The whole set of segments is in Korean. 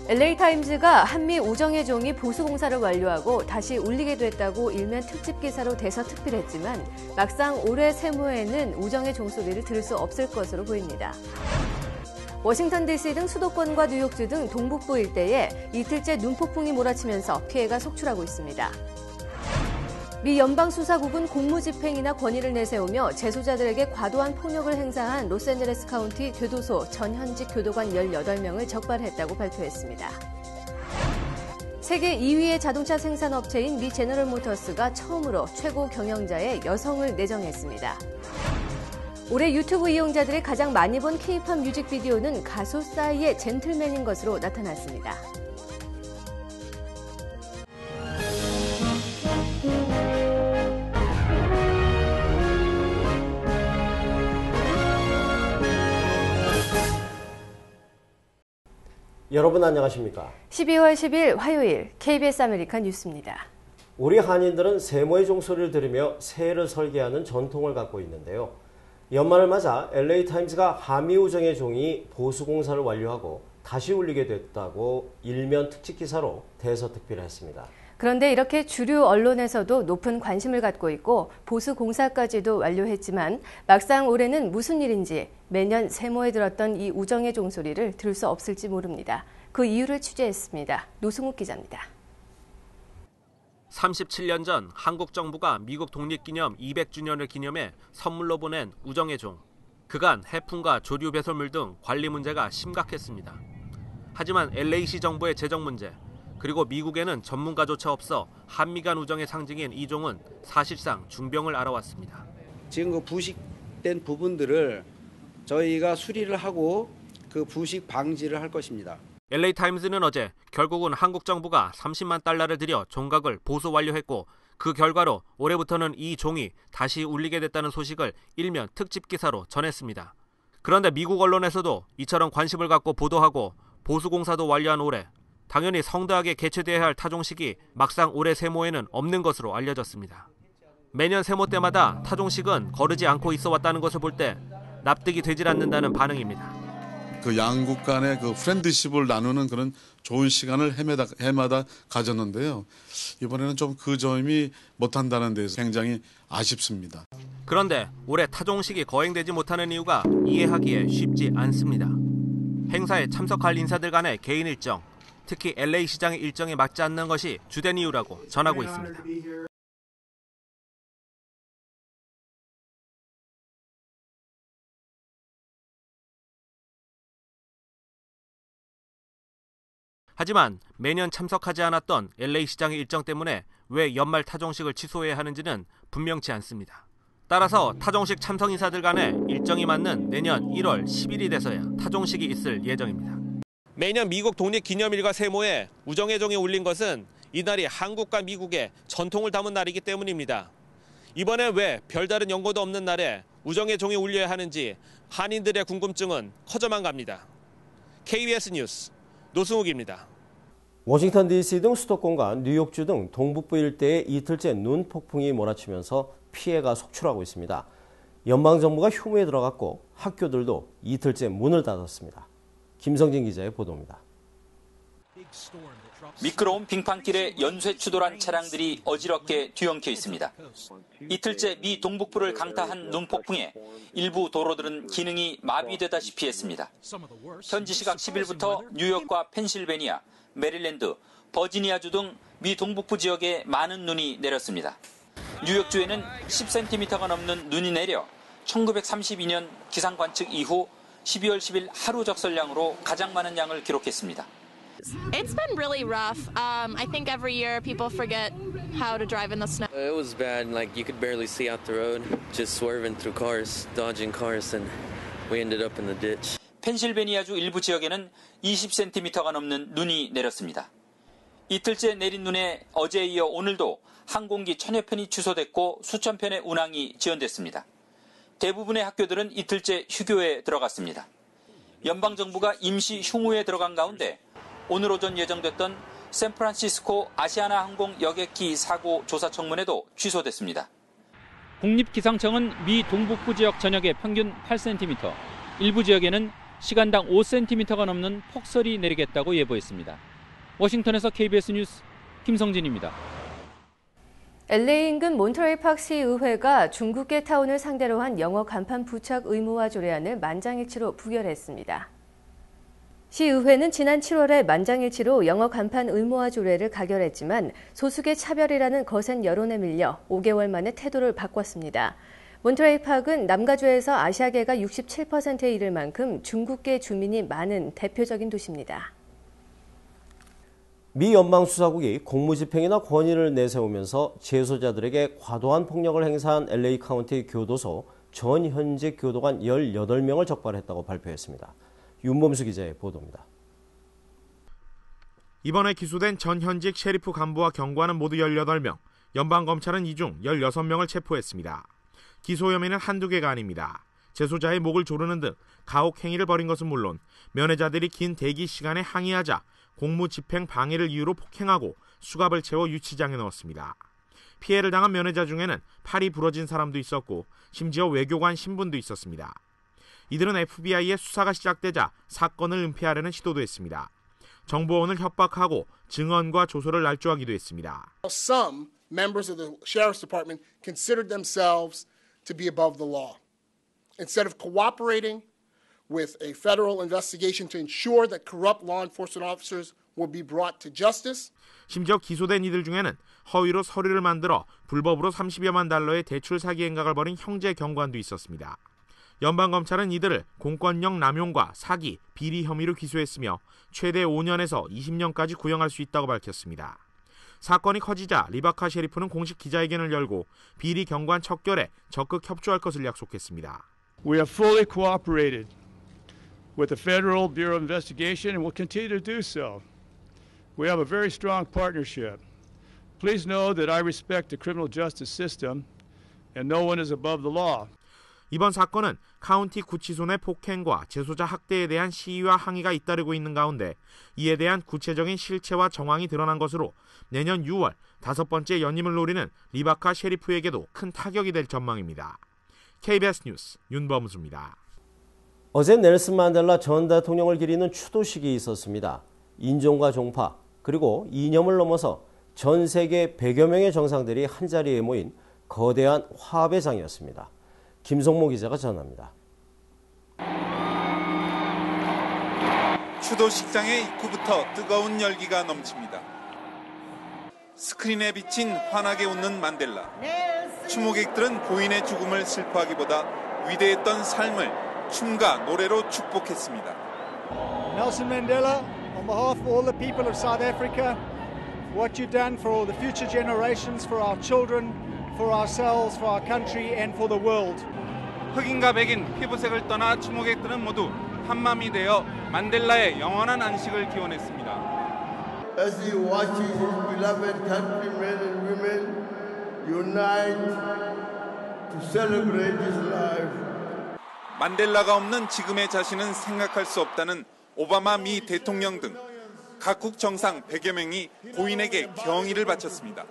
LA타임즈가 한미 우정의 종이 보수공사를 완료하고 다시 울리게 됐다고 일면 특집 기사로 대서특필했지만 막상 올해 세모에는 우정의 종소리를 들을 수 없을 것으로 보입니다. 워싱턴 DC 등 수도권과 뉴욕주 등 동북부 일대에 이틀째 눈폭풍이 몰아치면서 피해가 속출하고 있습니다. 미 연방수사국은 공무집행이나 권위를 내세우며 재소자들에게 과도한 폭력을 행사한 로스앤젤레스 카운티 교도소 전 현직 교도관 18명을 적발했다고 발표했습니다. 세계 2위의 자동차 생산업체인 미 제너럴모터스가 처음으로 최고 경영자에 여성을 내정했습니다. 올해 유튜브 이용자들이 가장 많이 본 K-팝 뮤직비디오는 가수 싸이의 젠틀맨인 것으로 나타났습니다. 여러분 안녕하십니까? 12월 10일 화요일 KBS 아메리칸 뉴스입니다. 우리 한인들은 세모의 종소리를 들으며 새해를 설계하는 전통을 갖고 있는데요. 연말을 맞아 LA타임즈가 한미 우정의 종이 보수공사를 완료하고 다시 울리게 됐다고 일면 특집 기사로 대서특필했습니다. 그런데 이렇게 주류 언론에서도 높은 관심을 갖고 있고 보수공사까지도 완료했지만 막상 올해는 무슨 일인지 매년 세모에 들었던 이 우정의 종소리를 들을 수 없을지 모릅니다. 그 이유를 취재했습니다. 노승욱 기자입니다. 37년 전 한국 정부가 미국 독립기념 200주년을 기념해 선물로 보낸 우정의 종. 그간 해풍과 조류 배설물 등 관리 문제가 심각했습니다. 하지만 LA시 정부의 재정 문제, 그리고 미국에는 전문가조차 없어 한미 간 우정의 상징인 이 종은 사실상 중병을 앓아왔습니다. 지금 그 부식된 부분들을 저희가 수리를 하고 그 부식 방지를 할 것입니다. LA타임즈는 어제 결국은 한국 정부가 30만 달러를 들여 종각을 보수 완료했고 그 결과로 올해부터는 이 종이 다시 울리게 됐다는 소식을 일면 특집 기사로 전했습니다. 그런데 미국 언론에서도 이처럼 관심을 갖고 보도하고 보수공사도 완료한 올해 당연히 성대하게 개최돼야 할 타종식이 막상 올해 세모에는 없는 것으로 알려졌습니다. 매년 세모 때마다 타종식은 거르지 않고 있어 왔다는 것을 볼 때 납득이 되질 않는다는 반응입니다. 그 양국 간의 그 프렌드십을 나누는 그런 좋은 시간을 해마다 가졌는데요. 이번에는 좀 그 점이 못한다는 데서 굉장히 아쉽습니다. 그런데 올해 타종식이 거행되지 못하는 이유가 이해하기에 쉽지 않습니다. 행사에 참석할 인사들 간의 개인 일정, 특히 LA 시장의 일정에 맞지 않는 것이 주된 이유라고 전하고 있습니다. 하지만 매년 참석하지 않았던 LA 시장의 일정 때문에 왜 연말 타종식을 취소해야 하는지는 분명치 않습니다. 따라서 타종식 참석 인사들 간의 일정이 맞는 내년 1월 10일이 돼서야 타종식이 있을 예정입니다. 매년 미국 독립기념일과 세모에 우정의 종이 울린 것은 이날이 한국과 미국의 전통을 담은 날이기 때문입니다. 이번에 왜 별다른 연고도 없는 날에 우정의 종이 울려야 하는지 한인들의 궁금증은 커져만 갑니다. KBS 뉴스 노승욱입니다. 워싱턴 DC 등 수도권과 뉴욕주 등 동북부 일대에 이틀째 눈 폭풍이 몰아치면서 피해가 속출하고 있습니다. 연방정부가 휴무에 들어갔고 학교들도 이틀째 문을 닫았습니다. 김성진 기자의 보도입니다. 미끄러운 빙판길에 연쇄 추돌한 차량들이 어지럽게 뒤엉켜 있습니다. 이틀째 미 동북부를 강타한 눈폭풍에 일부 도로들은 기능이 마비되다시피 했습니다. 현지 시각 10일부터 뉴욕과 펜실베니아, 메릴랜드, 버지니아주 등 미 동북부 지역에 많은 눈이 내렸습니다. 뉴욕주에는 10cm가 넘는 눈이 내려 1932년 기상 관측 이후 12월 10일 하루 적설량으로 가장 많은 양을 기록했습니다. It's been really rough. I think every year people forget how to drive in the snow. It was bad. Like you could barely see out the road, just swerving through cars, dodging cars, and we ended up in the ditch. 펜실베니아주 일부 지역에는 20cm가 넘는 눈이 내렸습니다. 이틀째 내린 눈에 어제에 이어 오늘도 항공기 1000여 편이 취소됐고 수천 편의 운항이 지연됐습니다. 대부분의 학교들은 이틀째 휴교에 들어갔습니다. 연방정부가 임시 휴무에 들어간 가운데 오늘 오전 예정됐던 샌프란시스코 아시아나 항공 여객기 사고 조사 청문회도 취소됐습니다. 국립기상청은 미 동북부 지역 전역의 평균 8cm, 일부 지역에는 시간당 5cm가 넘는 폭설이 내리겠다고 예보했습니다. 워싱턴에서 KBS 뉴스 김성진입니다. LA 인근 몬터레이 파크 시의회가 중국계 타운을 상대로 한 영어 간판 부착 의무화 조례안을 만장일치로 부결했습니다. 시의회는 지난 7월에 만장일치로 영어 간판 의무화 조례를 가결했지만 소수계 차별이라는 거센 여론에 밀려 5개월 만에 태도를 바꿨습니다. 몬터레이 파크는 남가주에서 아시아계가 67%에 이를 만큼 중국계 주민이 많은 대표적인 도시입니다. 미 연방수사국이 공무집행이나 권위를 내세우면서 재소자들에게 과도한 폭력을 행사한 LA 카운티 교도소 전 현직 교도관 18명을 적발했다고 발표했습니다. 윤범수 기자의 보도입니다. 이번에 기소된 전 현직 셰리프 간부와 경관은 모두 18명, 연방검찰은 이 중 16명을 체포했습니다. 기소 혐의는 한두 개가 아닙니다. 재소자의 목을 조르는 등 가혹 행위를 벌인 것은 물론 면회자들이 긴 대기 시간에 항의하자 공무집행 방해를 이유로 폭행하고 수갑을 채워 유치장에 넣었습니다. 피해를 당한 면회자 중에는 팔이 부러진 사람도 있었고 심지어 외교관 신분도 있었습니다. 이들은 FBI의 수사가 시작되자 사건을 은폐하려는 시도도 했습니다. 정보원을 협박하고 증언과 조서를 날조하기도 했습니다. Some members of the Sheriff's Department considered themselves to be above the law. Instead of cooperating with a federal investigation to ensure that corrupt law enforcement officers will be brought to justice. 심지어 기소된 이들 중에는 허위로 서류를 만들어 불법으로 30여만 달러의 대출 사기 행각을 벌인 형제 경관도 있었습니다. 연방검찰은 이들을 공권력 남용과 사기, 비리 혐의로 기소했으며 최대 5년에서 20년까지 구형할 수 있다고 밝혔습니다. 사건이 커지자 리바카 셰리프는 공식 기자회견을 열고 비리 경관 척결에 적극 협조할 것을 약속했습니다. We have fully cooperated with the Federal Bureau of Investigation and will continue to do so. We have a very strong partnership. Please know that I respect the criminal justice system and no one is above the law. 이번 사건은 카운티 구치소 내 폭행과 재소자 학대에 대한 시위와 항의가 잇따르고 있는 가운데 이에 대한 구체적인 실체와 정황이 드러난 것으로 내년 6월 5번째 연임을 노리는 리바카 셰리프에게도 큰 타격이 될 전망입니다. KBS 뉴스 윤범수입니다. 어제 넬슨 만델라 전 대통령을 기리는 추도식이 있었습니다. 인종과 종파 그리고 이념을 넘어서 전 세계 100여 명의 정상들이 한자리에 모인 거대한 화합의 장이었습니다. 김성모 기자가 전합니다. 추도식장의 입구부터 뜨거운 열기가 넘칩니다. 스크린에 비친 환하게 웃는 만델라. 추모객들은 고인의 죽음을 슬퍼하기보다 위대했던 삶을 춤과 노래로 축복했습니다. Nelson Mandela, on behalf of all the people of South Africa, what you've done for all the future generations, for our children, for ourselves, for our country and for the world. 흑인과 백인 피부색을 떠나 추모객들은 모두 한마음이 되어 만델라의 영원한 안식을 기원했습니다. As he watches his beloved countrymen and women unite to celebrate his life. 만델라가 없는 지금의 자신은 생각할 수 없다는 오바마 미 대통령 등 각국 정상 100여 명이 고인에게 경의를 바쳤습니다.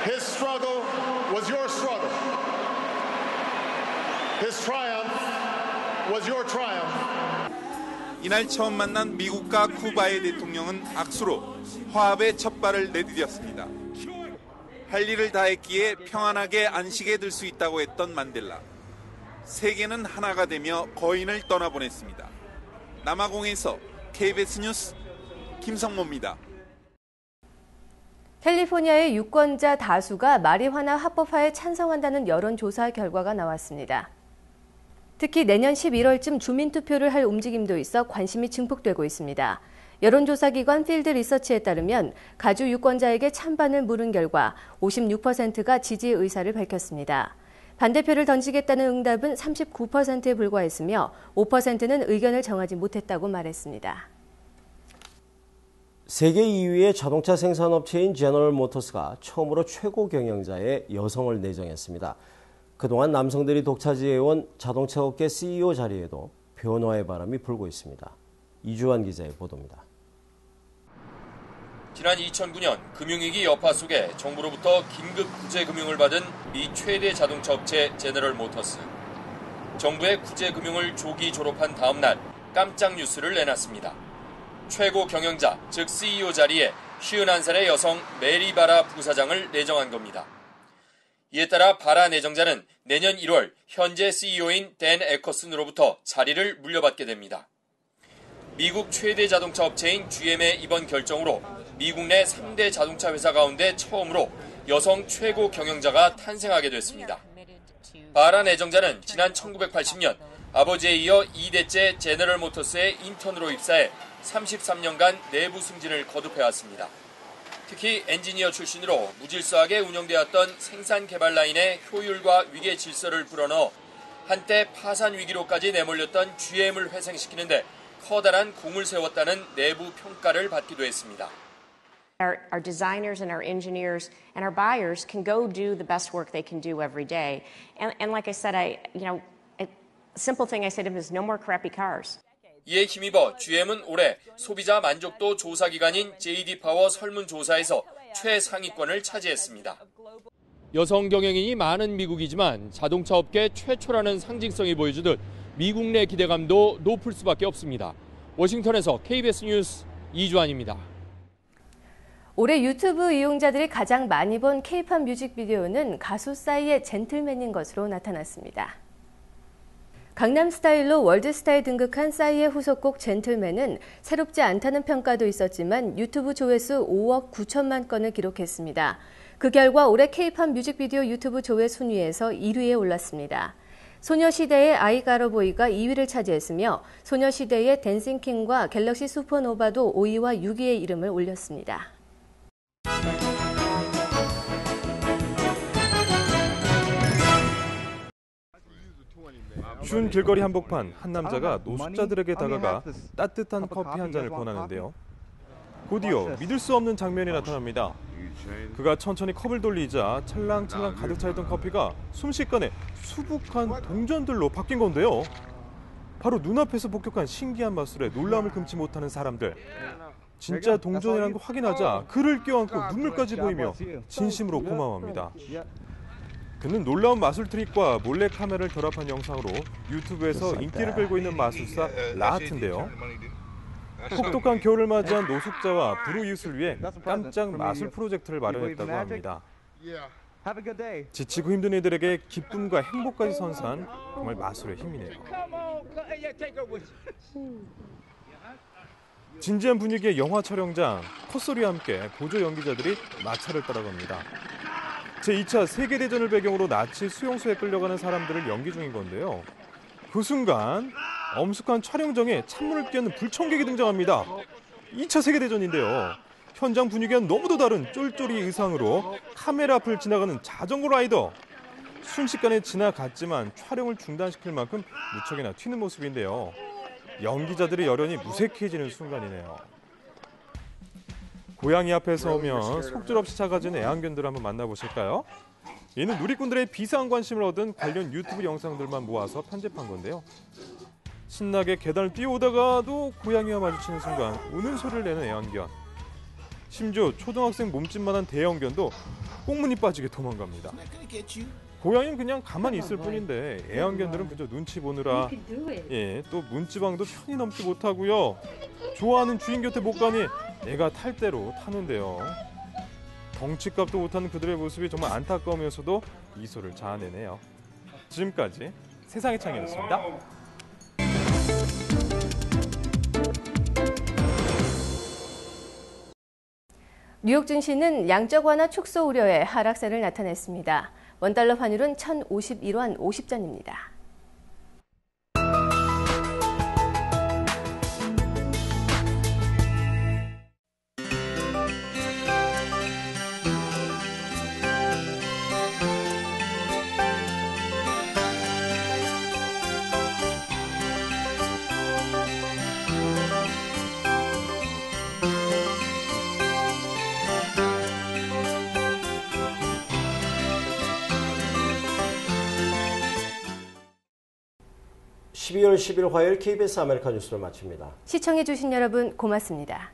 His struggle was your struggle. His triumph was your triumph. 이날 처음 만난 미국과 쿠바의 대통령은 악수로 화합의 첫 발을 내디뎠습니다. 할 일을 다했기에 평안하게 안식에 들 수 있다고 했던 만델라. 세계는 하나가 되며 거인을 떠나보냈습니다. 남아공에서 KBS 뉴스 김성모입니다. 캘리포니아의 유권자 다수가 마리화나 합법화에 찬성한다는 여론조사 결과가 나왔습니다. 특히 내년 11월쯤 주민투표를 할 움직임도 있어 관심이 증폭되고 있습니다. 여론조사기관 필드 리서치에 따르면 가주 유권자에게 찬반을 물은 결과 56%가 지지 의사를 밝혔습니다. 반대표를 던지겠다는 응답은 39%에 불과했으며 5%는 의견을 정하지 못했다고 말했습니다. 세계 2위의 자동차 생산업체인 제너럴 모터스가 처음으로 최고 경영자에 여성을 내정했습니다. 그동안 남성들이 독차지해온 자동차업계 CEO 자리에도 변화의 바람이 불고 있습니다. 이주환 기자의 보도입니다. 지난 2009년 금융위기 여파 속에 정부로부터 긴급 구제금융을 받은 미 최대 자동차 업체 제너럴 모터스. 정부의 구제금융을 조기 졸업한 다음 날 깜짝 뉴스를 내놨습니다. 최고 경영자, 즉 CEO 자리에 51살의 여성 메리 바라 부사장을 내정한 겁니다. 이에 따라 바라 내정자는 내년 1월 현재 CEO인 댄 에커슨으로부터 자리를 물려받게 됩니다. 미국 최대 자동차 업체인 GM의 이번 결정으로 미국 내 3대 자동차 회사 가운데 처음으로 여성 최고 경영자가 탄생하게 됐습니다. 바라 내정자는 지난 1980년 아버지에 이어 2대째 제너럴 모터스의 인턴으로 입사해 33년간 내부 승진을 거듭해왔습니다. 특히 엔지니어 출신으로 무질서하게 운영되었던 생산 개발 라인의 효율과 위계 질서를 불어넣어 한때 파산 위기로까지 내몰렸던 GM을 회생시키는데 커다란 공을 세웠다는 내부 평가를 받기도 했습니다. Our designers and our engineers and our buyers can go do the best work they can do every day. And like I said, a simple thing I say to them is no more crappy cars. 이에 힘입어 GM은 올해 소비자 만족도 조사 기관인 JD 파워 설문조사에서 최상위권을 차지했습니다. 여성 경영인이 많은 미국이지만 자동차 업계 최초라는 상징성이 보여주듯 미국 내 기대감도 높을 수밖에 없습니다. 워싱턴에서 KBS 뉴스 이주환입니다. 올해 유튜브 이용자들이 가장 많이 본 K-팝 뮤직비디오는 가수 싸이의 젠틀맨인 것으로 나타났습니다. 강남스타일로 월드스타에 등극한 싸이의 후속곡 젠틀맨은 새롭지 않다는 평가도 있었지만 유튜브 조회수 5억 9천만 건을 기록했습니다. 그 결과 올해 K-팝 뮤직비디오 유튜브 조회 순위에서 1위에 올랐습니다. 소녀시대의 I Got a Boy가 2위를 차지했으며 소녀시대의 댄싱킹과 갤럭시 슈퍼노바도 5위와 6위의 이름을 올렸습니다. 추운 길거리 한복판, 한 남자가 노숙자들에게 다가가 따뜻한 커피 한 잔을 권하는데요. 곧이어 믿을 수 없는 장면이 나타납니다. 그가 천천히 컵을 돌리자 찰랑찰랑 가득 차있던 커피가 순식간에 수북한 동전들로 바뀐 건데요. 바로 눈앞에서 폭격한 신기한 마술에 놀라움을 금치 못하는 사람들. 진짜 동전이라는 걸 확인하자 그를 껴안고 눈물까지 보이며 진심으로 고마워합니다. 그는 놀라운 마술 트릭과 몰래 카메라를 결합한 영상으로 유튜브에서 인기를 끌고 있는 마술사 라하트인데요. 혹독한 겨울을 맞이한 노숙자와 불우이웃을 위해 깜짝 마술 프로젝트를 마련했다고 합니다. 지치고 힘든 이들에게 기쁨과 행복까지 선사한 정말 마술의 힘이네요. 진지한 분위기의 영화 촬영장, 콧소리와 함께 보조 연기자들이 마차를 따라갑니다. 제2차 세계대전을 배경으로 나치 수용소에 끌려가는 사람들을 연기 중인 건데요. 그 순간 엄숙한 촬영장에 찬물을 끼얹는 불청객이 등장합니다. 2차 세계대전인데요. 현장 분위기와는 너무도 다른 쫄쫄이 의상으로 카메라 앞을 지나가는 자전거 라이더. 순식간에 지나갔지만 촬영을 중단시킬 만큼 무척이나 튀는 모습인데요. 연기자들의 열연이 무색해지는 순간이네요. 고양이 앞에 서면 속절없이 작아진 애완견들을 한번 만나보실까요? 이는 누리꾼들의 비상한 관심을 얻은 관련 유튜브 영상들만 모아서 편집한 건데요. 신나게 계단을 뛰어오다가도 고양이와 마주치는 순간 우는 소리를 내는 애완견. 심지어 초등학생 몸집만한 대형견도 꽁무니 빠지게 도망갑니다. 고양이는 그냥 가만히 있을 뿐인데 애완견들은 그저 눈치 보느라 또 문지방도 편히 넘지 못하고요. 좋아하는 주인 곁에 못 가니 애가 탈 대로 타는데요. 덩치값도 못하는 그들의 모습이 정말 안타까우면서도 미소를 자아내네요. 지금까지 세상의 창이었습니다. 뉴욕 증시는 양적 완화 축소 우려에 하락세를 나타냈습니다. 원달러 환율은 1,051원 50전입니다. (12월 10일) 화요일 KBS 아메리카 뉴스를 마칩니다. 시청해주신 여러분 고맙습니다.